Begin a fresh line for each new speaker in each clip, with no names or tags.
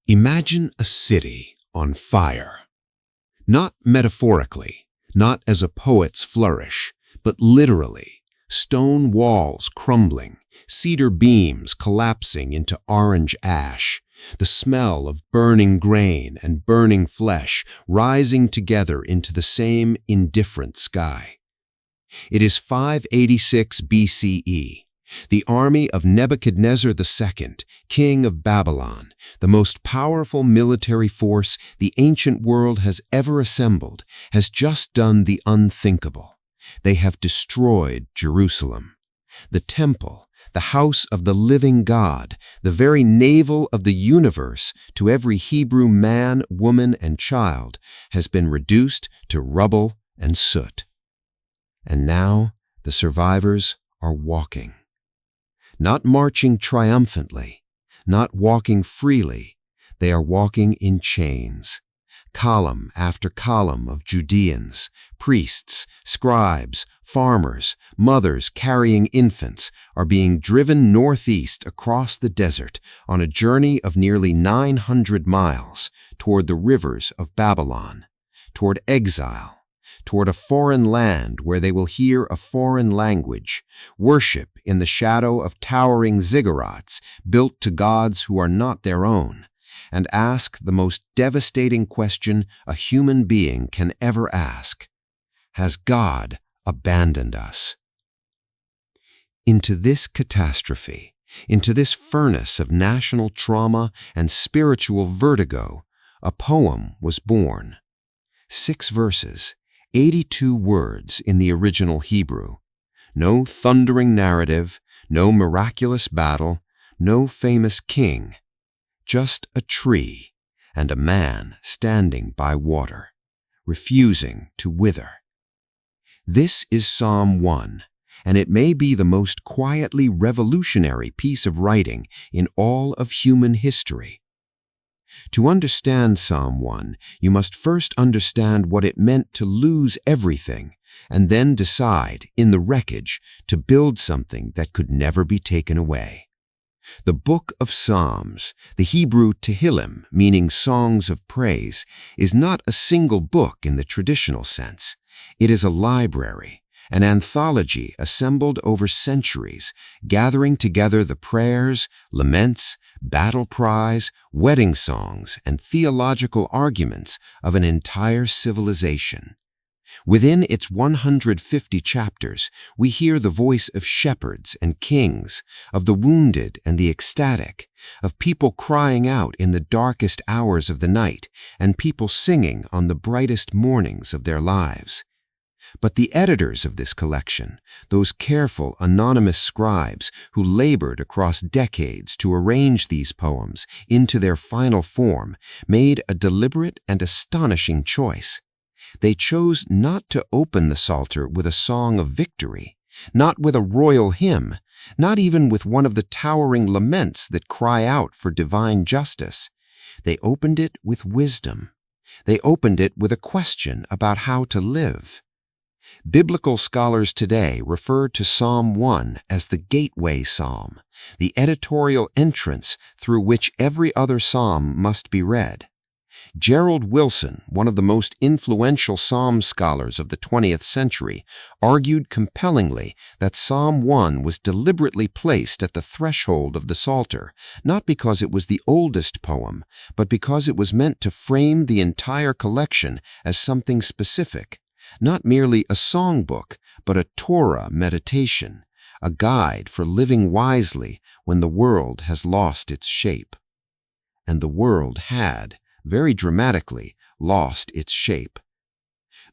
Imagine a city on fire. Not metaphorically, not as a poet's flourish, but literally, stone walls crumbling, cedar beams collapsing into orange ash, the smell of burning grain and burning flesh rising together into the same indifferent sky. It is 586 BCE. The army of Nebuchadnezzar II, king of Babylon, the most powerful military force the ancient world has ever assembled, has just done the unthinkable. They have destroyed Jerusalem. The temple, the house of the living God, the very navel of the universe to every Hebrew man, woman, and child, has been reduced to rubble and soot. And now the survivors are walking. Not marching triumphantly, not walking freely, they are walking in chains. Column after column of Judeans, priests, scribes, farmers, mothers carrying infants are being driven northeast across the desert on a journey of nearly 900 miles toward the rivers of Babylon, toward exile, toward a foreign land where they will hear a foreign language, worship in the shadow of towering ziggurats built to gods who are not their own, and ask the most devastating question a human being can ever ask: has God abandoned us? Into this catastrophe, into this furnace of national trauma and spiritual vertigo, a poem was born. 6 verses, 82 words in the original Hebrew. No thundering narrative, no miraculous battle, no famous king. Just a tree and a man standing by water, refusing to wither. This is Psalm 1, and it may be the most quietly revolutionary piece of writing in all of human history. To understand Psalm 1, you must first understand what it meant to lose everything, and then decide, in the wreckage, to build something that could never be taken away. The Book of Psalms, the Hebrew Tehillim, meaning songs of praise, is not a single book in the traditional sense. It is a library, an anthology assembled over centuries, gathering together the prayers, laments, battle cries, wedding songs, and theological arguments of an entire civilization. Within its 150 chapters, we hear the voice of shepherds and kings, of the wounded and the ecstatic, of people crying out in the darkest hours of the night, and people singing on the brightest mornings of their lives. But the editors of this collection, those careful, anonymous scribes who labored across decades to arrange these poems into their final form, made a deliberate and astonishing choice. They chose not to open the Psalter with a song of victory, not with a royal hymn, not even with one of the towering laments that cry out for divine justice. They opened it with wisdom. They opened it with a question about how to live. Biblical scholars today refer to Psalm 1 as the gateway psalm, the editorial entrance through which every other psalm must be read. Gerald Wilson, one of the most influential psalm scholars of the 20th century, argued compellingly that Psalm 1 was deliberately placed at the threshold of the Psalter, not because it was the oldest poem, but because it was meant to frame the entire collection as something specific. Not merely a songbook, but a Torah meditation, a guide for living wisely when the world has lost its shape. And the world had, very dramatically, lost its shape.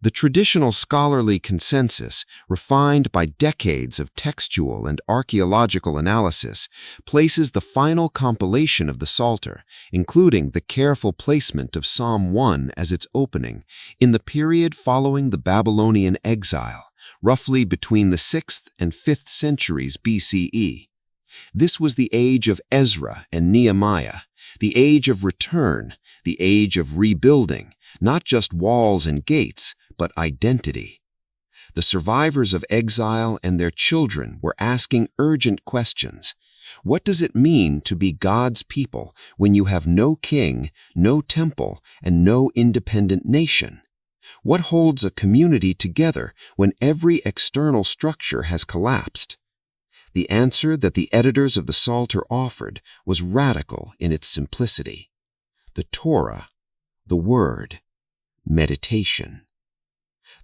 The traditional scholarly consensus, refined by decades of textual and archaeological analysis, places the final compilation of the Psalter, including the careful placement of Psalm 1 as its opening, in the period following the Babylonian Exile, roughly between the 6th and 5th centuries BCE. This was the age of Ezra and Nehemiah, the age of return, the age of rebuilding, not just walls and gates, but identity. The survivors of exile and their children were asking urgent questions. What does it mean to be God's people when you have no king, no temple, and no independent nation? What holds a community together when every external structure has collapsed? The answer that the editors of the Psalter offered was radical in its simplicity. The Torah, the Word, meditation.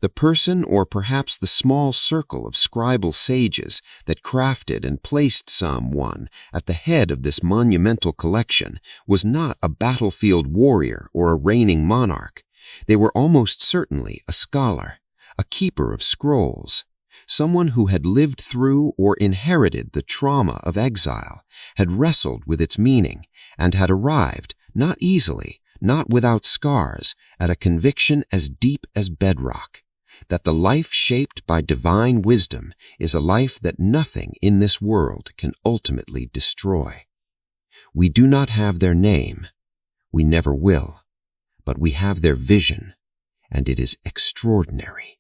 The person, or perhaps the small circle of scribal sages that crafted and placed Psalm 1 at the head of this monumental collection, was not a battlefield warrior or a reigning monarch. They were almost certainly a scholar, a keeper of scrolls, someone who had lived through or inherited the trauma of exile, had wrestled with its meaning, and had arrived, not easily, not without scars, at a conviction as deep as bedrock, that the life shaped by divine wisdom is a life that nothing in this world can ultimately destroy. We do not have their name, we never will, but we have their vision, and it is extraordinary.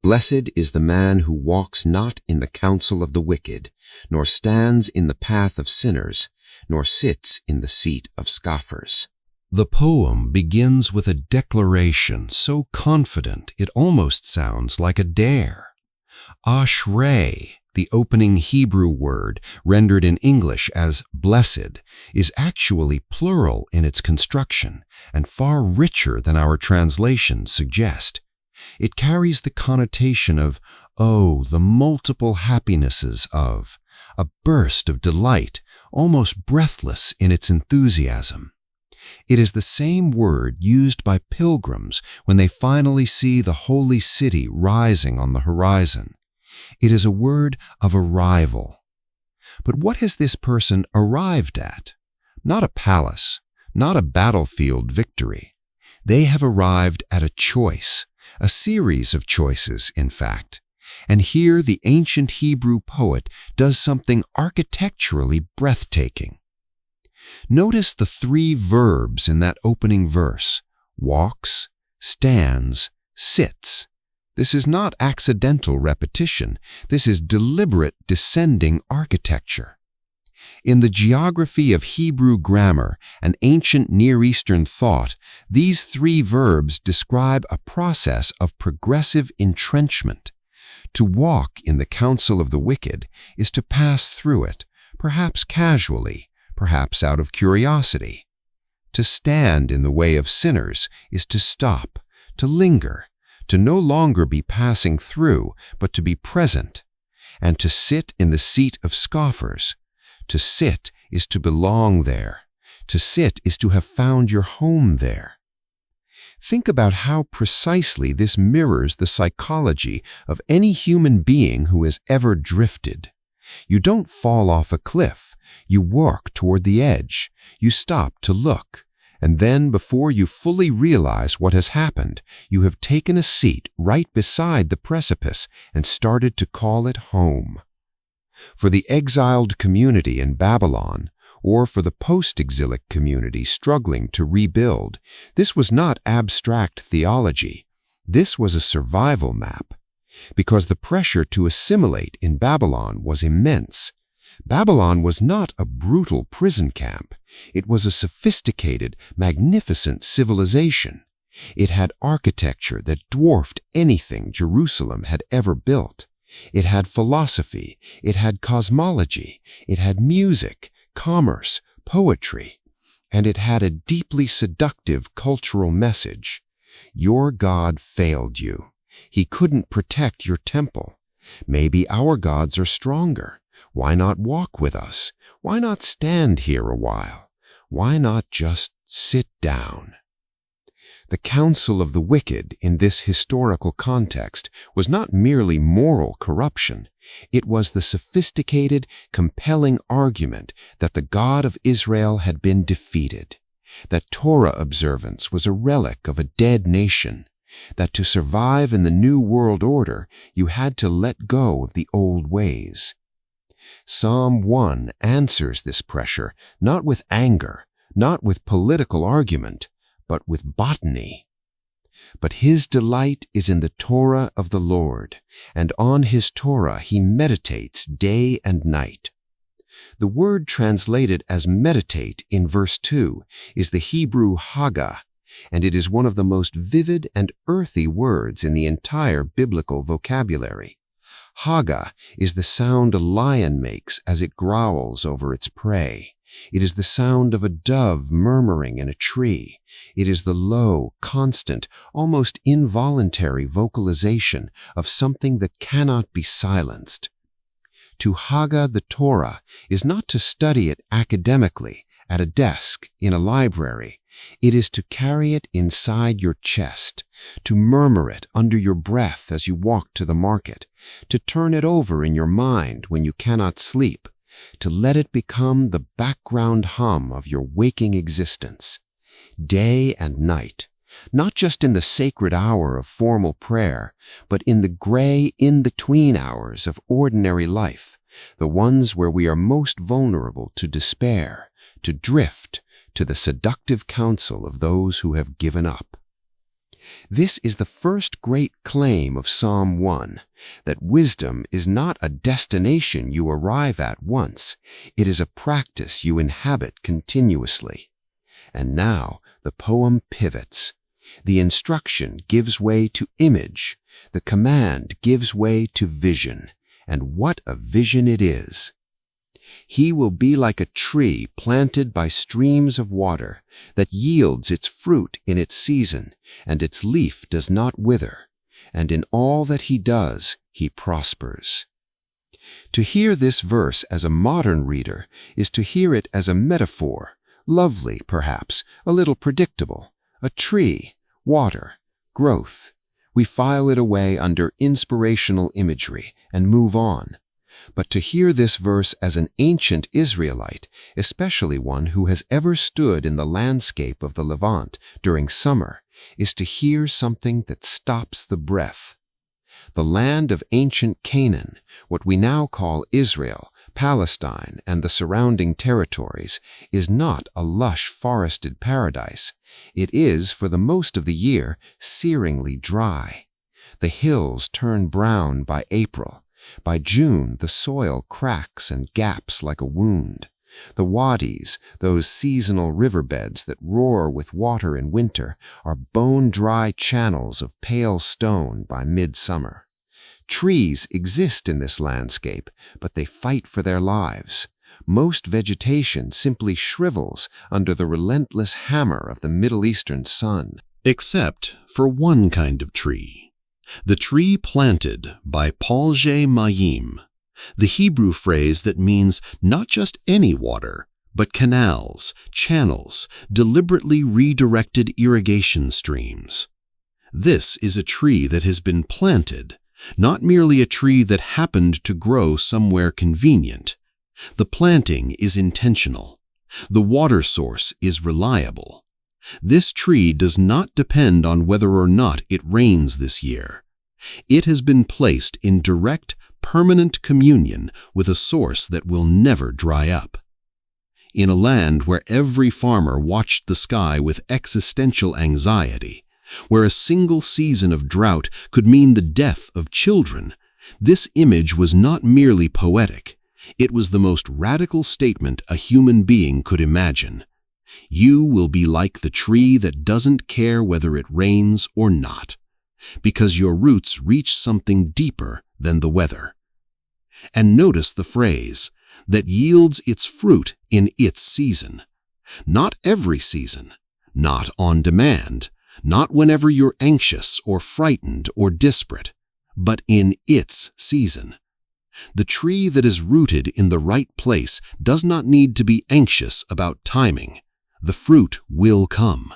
Blessed is the man who walks not in the counsel of the wicked, nor stands in the path of sinners, nor sits in the seat of scoffers.
The poem begins with a declaration so confident it almost sounds like a dare. Ashrei, the opening Hebrew word, rendered in English as blessed, is actually plural in its construction and far richer than our translations suggest. It carries the connotation of, oh, the multiple happinesses of, a burst of delight, almost breathless in its enthusiasm. It is the same word used by pilgrims when they finally see the holy city rising on the horizon. It is a word of arrival. But what has this person arrived at? Not a palace, not a battlefield victory. They have arrived at a choice, a series of choices, in fact. And here the ancient Hebrew poet does something architecturally breathtaking. Notice the three verbs in that opening verse: walks, stands, sits. This is not accidental repetition. This is deliberate descending architecture. In the geography of Hebrew grammar and ancient Near Eastern thought, these three verbs describe a process of progressive entrenchment. To walk in the counsel of the wicked is to pass through it, perhaps casually, perhaps out of curiosity. To stand in the way of sinners is to stop, to linger, to no longer be passing through, but to be present. And to sit in the seat of scoffers. To sit is to belong there. To sit is to have found your home there. Think about how precisely this mirrors the psychology of any human being who has ever drifted. You don't fall off a cliff. You walk toward the edge. You stop to look. And then, before you fully realize what has happened, you have taken a seat right beside the precipice and started to call it home. For the exiled community in Babylon, or for the post-exilic community struggling to rebuild, this was not abstract theology. This was a survival map. Because the pressure to assimilate in Babylon was immense. Babylon was not a brutal prison camp. It was a sophisticated, magnificent civilization. It had architecture that dwarfed anything Jerusalem had ever built. It had philosophy. It had cosmology. It had music, commerce, poetry. And it had a deeply seductive cultural message. Your God failed you. He couldn't protect your temple. Maybe our gods are stronger. Why not walk with us? Why not stand here a while? Why not just sit down? The counsel of the wicked in this historical context was not merely moral corruption. It was the sophisticated, compelling argument that the God of Israel had been defeated, that Torah observance was a relic of a dead nation, that to survive in the new world order, you had to let go of the old ways. Psalm 1 answers this pressure not with anger, not with political argument, but with botany. But his delight is in the Torah of the Lord, and on his Torah he meditates day and night.
The word translated as meditate in verse 2 is the Hebrew haga, and it is one of the most vivid and earthy words in the entire biblical vocabulary. Haga is the sound a lion makes as it growls over its prey. It is the sound of a dove murmuring in a tree. It is the low, constant, almost involuntary vocalization of something that cannot be silenced. To haga the Torah is not to study it academically at a desk in a library. It is to carry it inside your chest, to murmur it under your breath as you walk to the market, to turn it over in your mind when you cannot sleep, to let it become the background hum of your waking existence. Day and night, not just in the sacred hour of formal prayer, but in the gray in-between hours of ordinary life, the ones where we are most vulnerable to despair, to drift, to the seductive counsel of those who have given up. This is the first great claim of Psalm 1, that wisdom is not a destination you arrive at once, it is a practice you inhabit continuously. And now the poem pivots. The instruction gives way to image, the command gives way to vision, and what a vision it is! He will be like a tree planted by streams of water that yields its fruit in its season, and its leaf does not wither, and in all that he does, he prospers. To hear this verse as a modern reader is to hear it as a metaphor, lovely perhaps, a little predictable, a tree, water, growth. We file it away under inspirational imagery and move on. But to hear this verse as an ancient Israelite, especially one who has ever stood in the landscape of the Levant during summer, is to hear something that stops the breath. The land of ancient Canaan, what we now call Israel, Palestine, and the surrounding territories, is not a lush forested paradise. It is, for the most of the year, searingly dry. The hills turn brown by April. By June, the soil cracks and gaps like a wound. The wadis, those seasonal riverbeds that roar with water in winter, are bone-dry channels of pale stone by midsummer. Trees exist in this landscape, but they fight for their lives. Most vegetation simply shrivels under the relentless hammer of the Middle Eastern sun.
Except for one kind of tree. The tree planted by Palge Mayim, the Hebrew phrase that means not just any water, but canals, channels, deliberately redirected irrigation streams. This is a tree that has been planted, not merely a tree that happened to grow somewhere convenient. The planting is intentional. The water source is reliable. This tree does not depend on whether or not it rains this year. It has been placed in direct, permanent communion with a source that will never dry up. In a land where every farmer watched the sky with existential anxiety, where a single season of drought could mean the death of children, this image was not merely poetic. It was the most radical statement a human being could imagine. You will be like the tree that doesn't care whether it rains or not, because your roots reach something deeper than the weather. And notice the phrase, that yields its fruit in its season. Not every season, not on demand, not whenever you're anxious or frightened or disparate, but in its season. The tree that is rooted in the right place does not need to be anxious about timing. The fruit will come.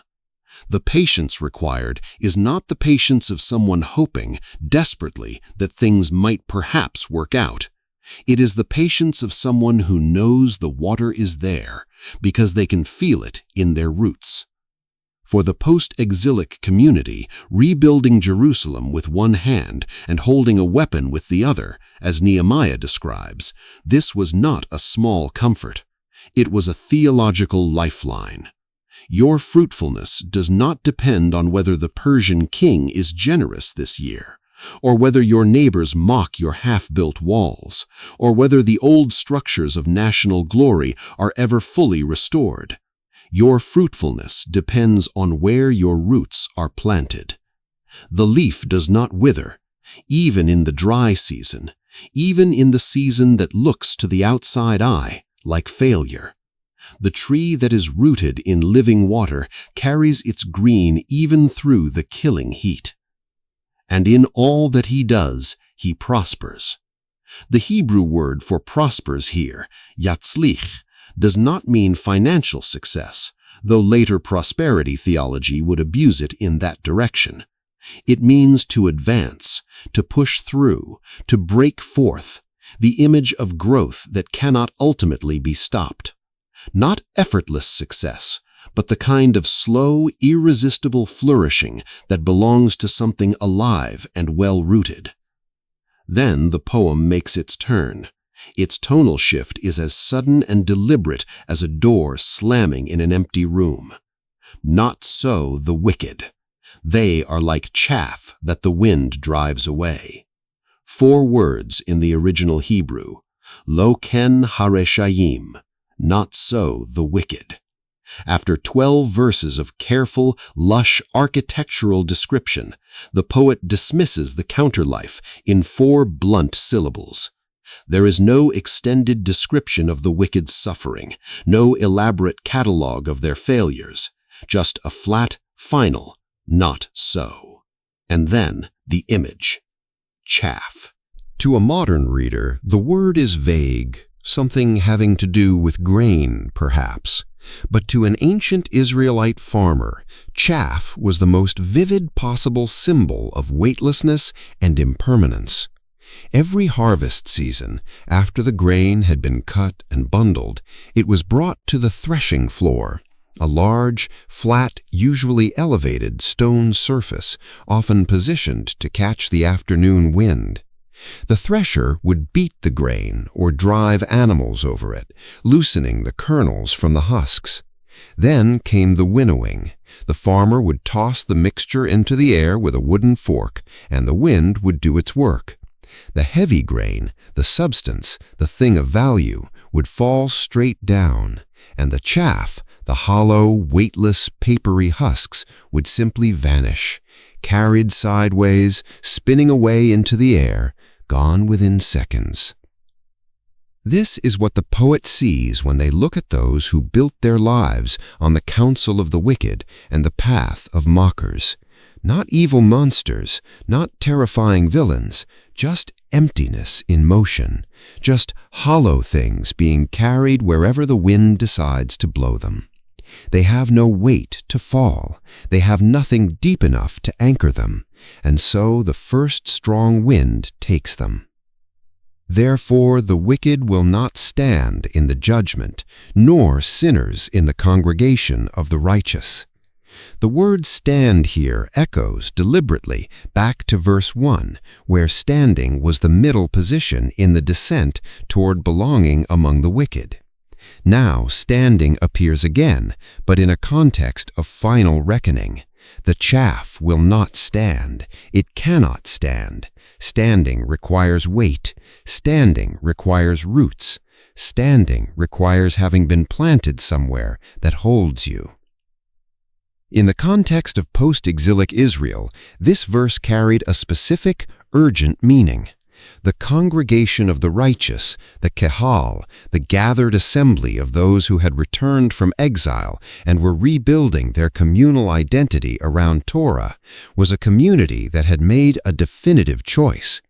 The patience required is not the patience of someone hoping desperately that things might perhaps work out. It is the patience of someone who knows the water is there because they can feel it in their roots. For the post-exilic community, rebuilding Jerusalem with one hand and holding a weapon with the other, as Nehemiah describes, this was not a small comfort. It was a theological lifeline. Your fruitfulness does not depend on whether the Persian king is generous this year,
or whether your neighbors mock your half-built walls, or whether the old structures of national glory are ever fully restored. Your fruitfulness depends on where your roots are planted. The leaf does not wither, even in the dry season, even in the season that looks to the outside eye like failure. The tree that is rooted in living water carries its green even through the killing heat. And in all that he does, he prospers. The Hebrew word for prospers here, yatzlich, does not mean financial success, though later prosperity theology would abuse it in that direction. It means to advance, to push through, to break forth, the image of growth that cannot ultimately be stopped. Not effortless success, but the kind of slow, irresistible flourishing that belongs to something alive and well-rooted. Then the poem makes its turn. Its tonal shift is as sudden and deliberate as a door slamming in an empty room. Not so the wicked. They are like chaff that the wind drives away. 4 words in the original Hebrew. Lo ken hareshayim. Not so the wicked. After 12 verses of careful, lush architectural description, the poet dismisses the counterlife in 4 blunt syllables. There is no extended description of the wicked's suffering, no elaborate catalogue of their failures, just a flat, final, not so. And then the image. Chaff.
To a modern reader, the word is vague, something having to do with grain, perhaps. But to an ancient Israelite farmer, chaff was the most vivid possible symbol of weightlessness and impermanence. Every harvest season, after the grain had been cut and bundled, it was brought to the threshing floor, a large, flat, usually elevated stone surface, often positioned to catch the afternoon wind. The thresher would beat the grain or drive animals over it, loosening the kernels from the husks. Then came the winnowing. The farmer would toss the mixture into the air with a wooden fork, and the wind would do its work. The heavy grain, the substance, the thing of value, would fall straight down, and the chaff, the hollow, weightless, papery husks, would simply vanish, carried sideways, spinning away into the air, gone within seconds. This is what the poet sees when they look at those who built their lives on the counsel of the wicked and the path of mockers. Not evil monsters, not terrifying villains, just emptiness in motion, just hollow things being carried wherever the wind decides to blow them. They have no weight to fall. They have nothing deep enough to anchor them, and so the first strong wind takes them. Therefore the wicked will not stand in the judgment, nor sinners in the congregation of the righteous. The word stand here echoes deliberately back to verse 1, where standing was the middle position in the descent toward belonging among the wicked. Now standing appears again, but in a context of final reckoning. The chaff will not stand. It cannot stand. Standing requires weight. Standing requires roots. Standing requires having been planted somewhere that holds you. In the context of post-exilic Israel, this verse carried a specific, urgent meaning. The congregation of the righteous, the Kehal, the gathered assembly of those who had returned from exile and were rebuilding their communal identity around Torah, was a community that had made a definitive choice.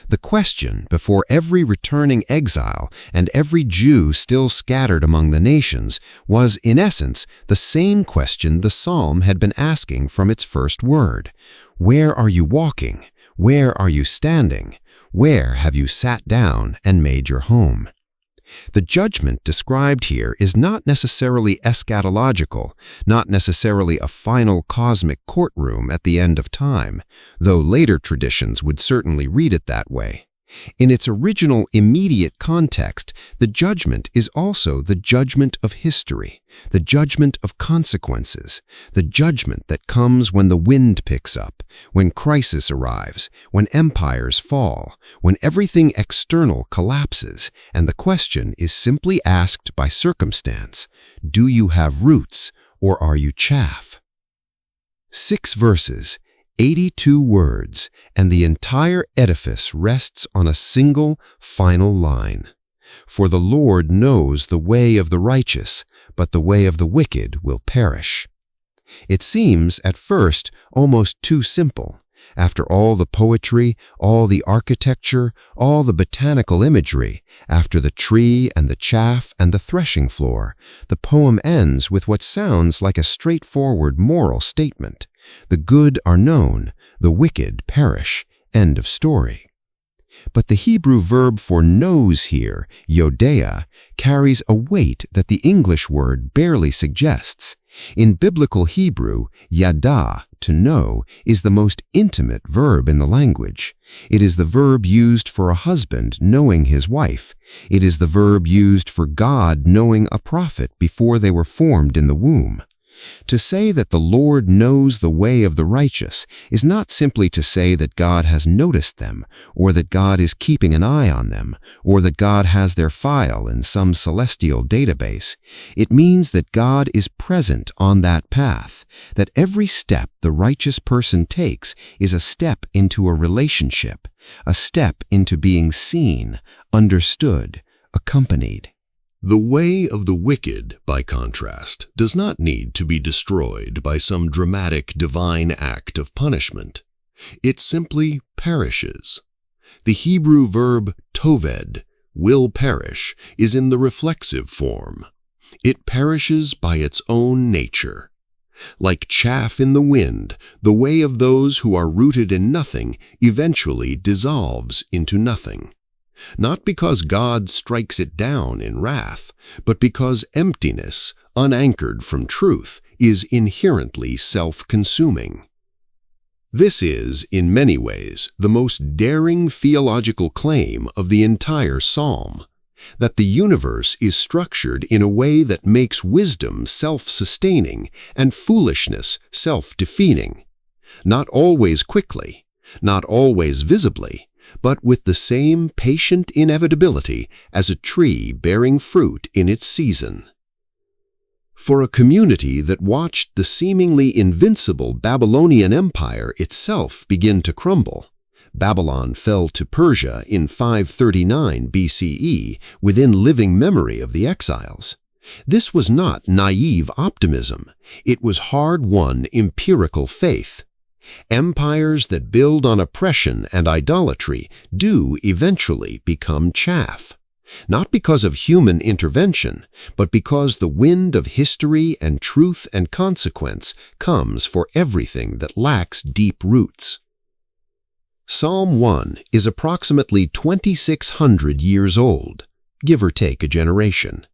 The question before every returning exile and every Jew still scattered among the nations was, in essence, the same question the psalm had been asking from its first word. Where are you walking? Where are you standing? Where have you sat down and made your home? The judgment described here is not necessarily eschatological, not necessarily a final cosmic courtroom at the end of time, though later traditions would certainly read it that way. In its original immediate context, the judgment is also the judgment of history, the judgment of consequences, the judgment that comes when the wind picks up, when crisis arrives, when empires fall, when everything external collapses, and the question is simply asked by circumstance: do you have roots, or are you chaff? 6 verses, 82 words, and the entire edifice rests on a single, final line. For the Lord knows the way of the righteous, but the way of the wicked will perish. It seems, at first, almost too simple. After all the poetry, all the architecture, all the botanical imagery, after the tree and the chaff and the threshing floor, the poem ends with what sounds like a straightforward moral statement. The good are known, the wicked perish. End of story. But the Hebrew verb for knows here, yodea, carries a weight that the English word barely suggests. In biblical Hebrew, yada, to know, is the most intimate verb in the language. It is the verb used for a husband knowing his wife. It is the verb used for God knowing a prophet before they were formed in the womb. To say that the Lord knows the way of the righteous is not simply to say that God has noticed them, or that God is keeping an eye on them, or that God has their file in some celestial database. It means that God is present on that path, that every step the righteous person takes is a step into a relationship, a step into being seen, understood, accompanied.
The way of the wicked, by contrast, does not need to be destroyed by some dramatic divine act of punishment. It simply perishes. The Hebrew verb toved, will perish, is in the reflexive form. It perishes by its own nature. Like chaff in the wind, the way of those who are rooted in nothing eventually dissolves into nothing. Not because God strikes it down in wrath, but because emptiness, unanchored from truth, is inherently self-consuming. This is, in many ways, the most daring theological claim of the entire psalm, that the universe is structured in a way that makes wisdom self-sustaining and foolishness self-defeating. Not always quickly, not always visibly, but with the same patient inevitability as a tree bearing fruit in its season. For a community that watched the seemingly invincible Babylonian Empire itself begin to crumble, Babylon fell to Persia in 539 BCE within living memory of the exiles. This was not naive optimism. It was hard-won empirical faith. Empires that build on oppression and idolatry do eventually become chaff, not because of human intervention, but because the wind of history and truth and consequence comes for everything that lacks deep roots. Psalm 1 is approximately 2,600 years old, give or take a generation.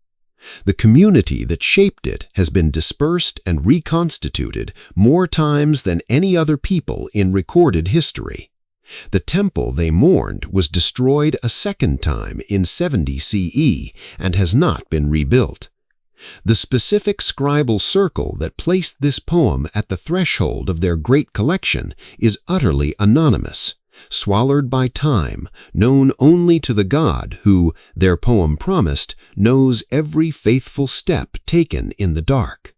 The community that shaped it has been dispersed and reconstituted more times than any other people in recorded history. The temple they mourned was destroyed a second time in 70 CE and has not been rebuilt. The specific scribal circle that placed this poem at the threshold of their great collection is utterly anonymous, swallowed by time, known only to the God who, their poem promised, knows every faithful step taken in the dark.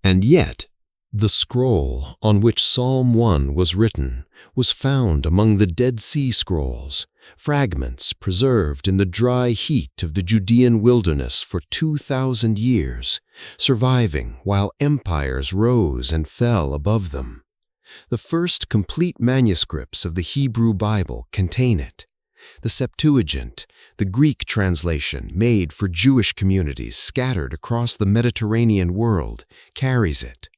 And yet, the scroll on which Psalm 1 was written was found among the Dead Sea Scrolls, fragments preserved in the dry heat of the Judean wilderness for 2,000 years, surviving while empires rose and fell above them. The first complete manuscripts of the Hebrew Bible contain it. The Septuagint, the Greek translation made for Jewish communities scattered across the Mediterranean world, carries it.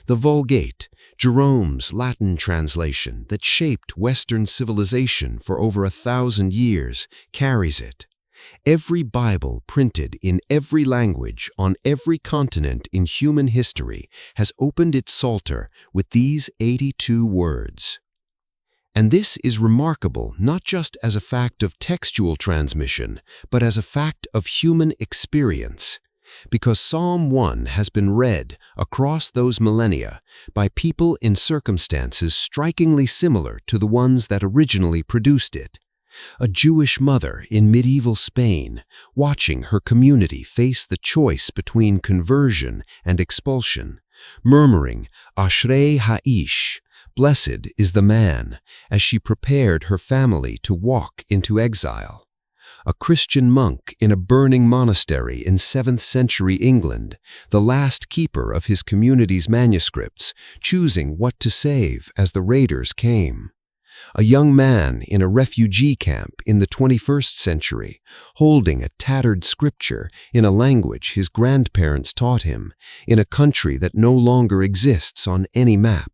The Vulgate, Jerome's Latin translation that shaped Western civilization for over 1,000 years, carries it. Every Bible printed in every language on every continent in human history has opened its psalter with these 82 words.
And this is remarkable not just as a fact of textual transmission, but as a fact of human experience. Because Psalm 1 has been read across those millennia by people in circumstances strikingly similar to the ones that originally produced it. A Jewish mother in medieval Spain, watching her community face the choice between conversion and expulsion, murmuring, "Ashrei ha'ish," blessed is the man, as she prepared her family to walk into exile. A Christian monk in a burning monastery in 7th century England, the last keeper of his community's manuscripts, choosing what to save as the raiders came. A young man in a refugee camp in the 21st century, holding a tattered scripture in a language his grandparents taught him, in a country that no longer exists on any map.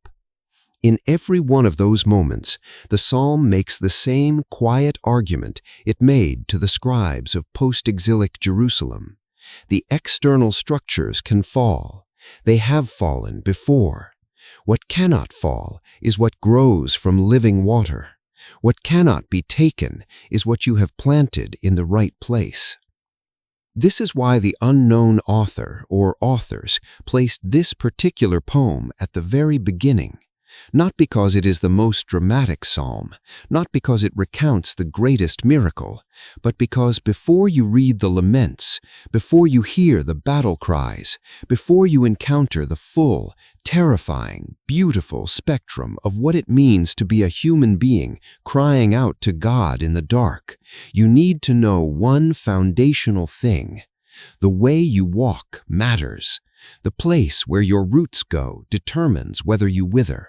In every one of those moments, the psalm makes the same quiet argument it made to the scribes of post-exilic Jerusalem. The external structures can fall. They have fallen before. What cannot fall is what grows from living water. What cannot be taken is what you have planted in the right place. This is why the unknown author or authors placed this particular poem at the very beginning. Not because it is the most dramatic psalm, not because it recounts the greatest miracle, but because before you read the laments, before you hear the battle cries, before you encounter the full, terrifying, beautiful spectrum of what it means to be a human being crying out to God in the dark, you need to know one foundational thing. The way you walk matters. The place where your roots go determines whether you wither.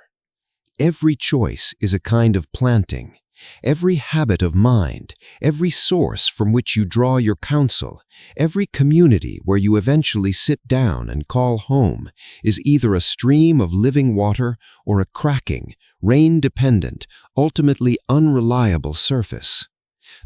Every choice is a kind of planting. Every habit of mind, every source from which you draw your counsel, every community where you eventually sit down and call home is either a stream of living water or a cracking, rain-dependent, ultimately unreliable surface.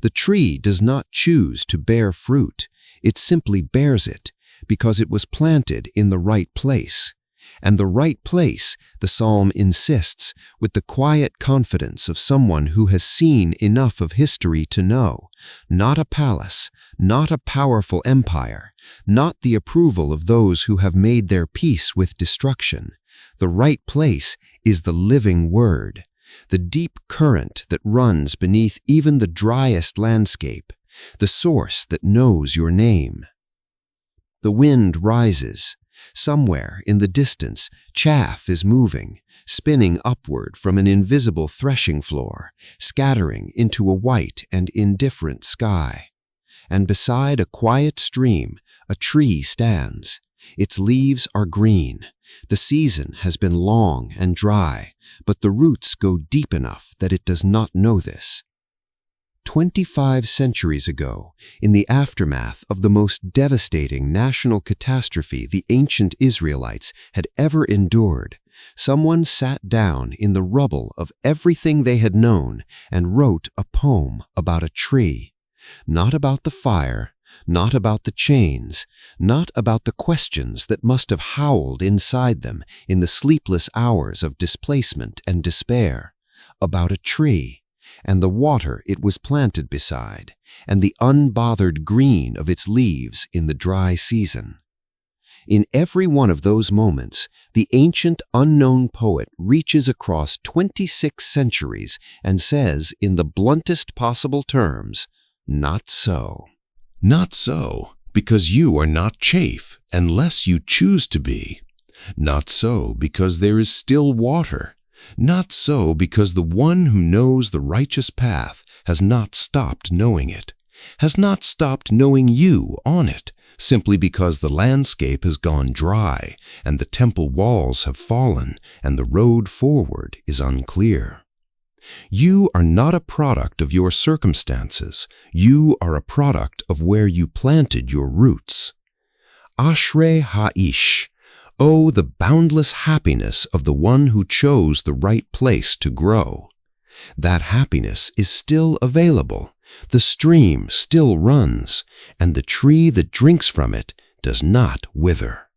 The tree does not choose to bear fruit. It simply bears it because it was planted in the right place. And the right place, the psalm insists, with the quiet confidence of someone who has seen enough of history to know, not a palace, not a powerful empire, not the approval of those who have made their peace with destruction. The right place is the living word, the deep current that runs beneath even the driest landscape, the source that knows your name. The wind rises. Somewhere in the distance, chaff is moving, spinning upward from an invisible threshing floor, scattering into a white and indifferent sky. And beside a quiet stream, a tree stands. Its leaves are green. The season has been long and dry, but the roots go deep enough that it does not know this. 25 centuries ago, in the aftermath of the most devastating national catastrophe the ancient Israelites had ever endured, someone sat down in the rubble of everything they had known and wrote a poem about a tree. Not about the fire, not about the chains, not about the questions that must have howled inside them in the sleepless hours of displacement and despair. About a tree. And the water it was planted beside, and the unbothered green of its leaves in the dry season. In every one of those moments, the ancient unknown poet reaches across 26 centuries and says in the bluntest possible terms, "Not so."
Not so, because you are not chaff, unless you choose to be. Not so, because there is still water. Not so, because the one who knows the righteous path has not stopped knowing it, has not stopped knowing you on it, simply because the landscape has gone dry and the temple walls have fallen and the road forward is unclear. You are not a product of your circumstances. You are a product of where you planted your roots. Ashrei ha'ish. Oh, the boundless happiness of the one who chose the right place to grow. That happiness is still available. The stream still runs, and the tree that drinks from it does not wither.